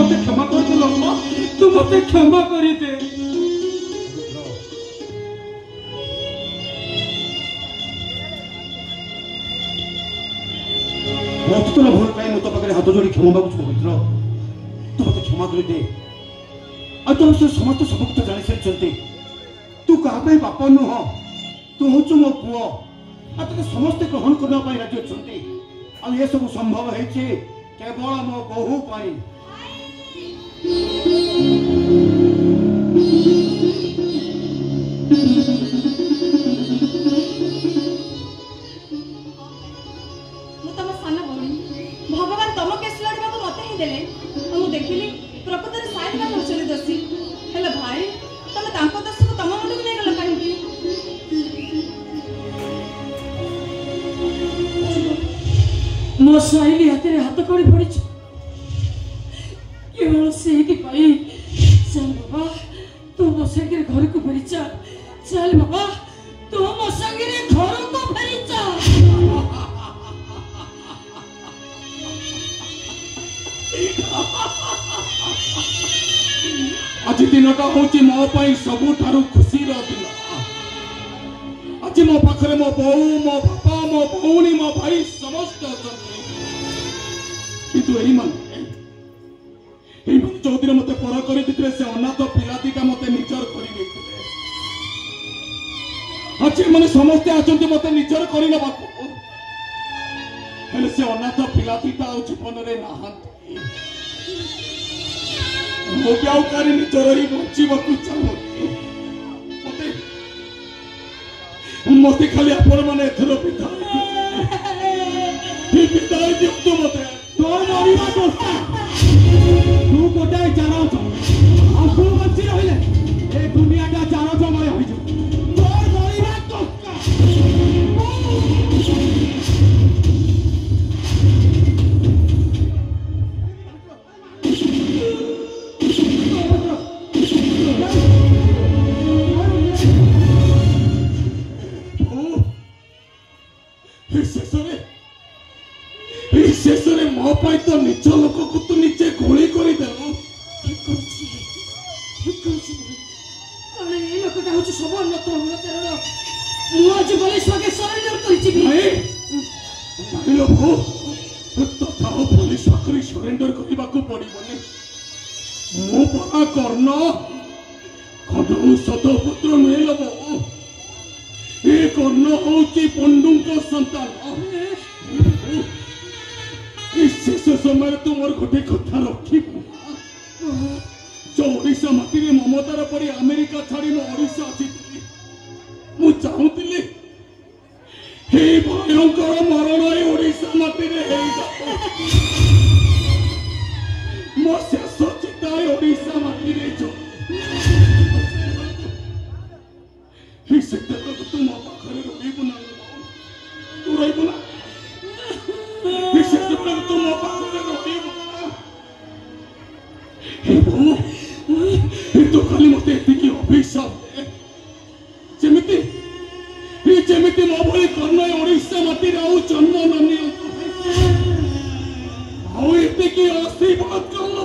मते क्षमा कर दे अम्मा तू मते क्षमा कर दे बहुत तो भूल पाई मो तो पाखे हाथ जोड़ी क्षमा मागुछु पवित्र तू मते क्षमा कर दे आ तो से समस्त सब कुछ जानि सारिछंती तू कहा पे बापा नुह तू होचु मो पुओ आ तके समस्त ग्रहण करना पाई राजी अछंती आ ये सब संभव हेछि केवल मो बहु पाई भगवान तुम केस लड़वा को मत ही देले मु देखिली प्रकृति रे साइड का होचले दसी हेले भाई तुम तांको दस को तुम मुंड को नै गला काहे मो साइली हाथ रे हाथ कड़ी पड़ी केवल सेठी पाई चल बाबा तू मो संगे घर को फेरी चल बाबा तू मो संगे घर को फेरी आज दिनटा होची मो पई सबुठारु खुशी रो दिन आज मो पाखरे मो बहू मो बापा मो भौणी मो भाई समस्त अछंती किंतु एही मन जो दिन मते पर करि दिते से अनाथ पिलातिका मते निचर करि देथिले आज माने समस्त अछंती मते निचर करि न बापू हेले से अनाथ पिलातिका आ जीवन रे नाहंती मो ब्याउकारी निचर ही बचिबकु चाहो मते खाली आपण माने एथरो विदाई दियंतु मते तोर मरिबा दोस्ता तू गोटाए चारो छ आसु बच्ची रहिले ए दुनियाटा चारो जमय होई छ तोर मरिबा दोस्ता शेषरे मो पाई तो निज लोक को तू निजे गोली कर देलु ठीक करछि काले ए लोकटा होछ सबन न तो हुन तेरो मु आज बलेश्वर के सरेंडर करछि नहीं जानिलो भो तो थाओ पुलिस आखरी सरेंडर करबा को पड़िबनी मो परा कर्ण खडू सतपुत्र मेलबो ए कर्ण होची पंडुंक संतान शेष समय तुम गोटे कथा रखी जो ओडिशा माटी ममतार पड़ी अमेरिका छाड़ी मो ओडिशा आसी मु चाहूली हे भयंकर मरण ए ओडिशा माटी मो शेष चिता ओडिशा माटी से तू मो पाखरे रहीबु ना तू रहीबु ना तुम तो खाली मत अभिशाप जमीती मो भली कर्ण ओडिशा माटी जन्म न आशीर्वाद कर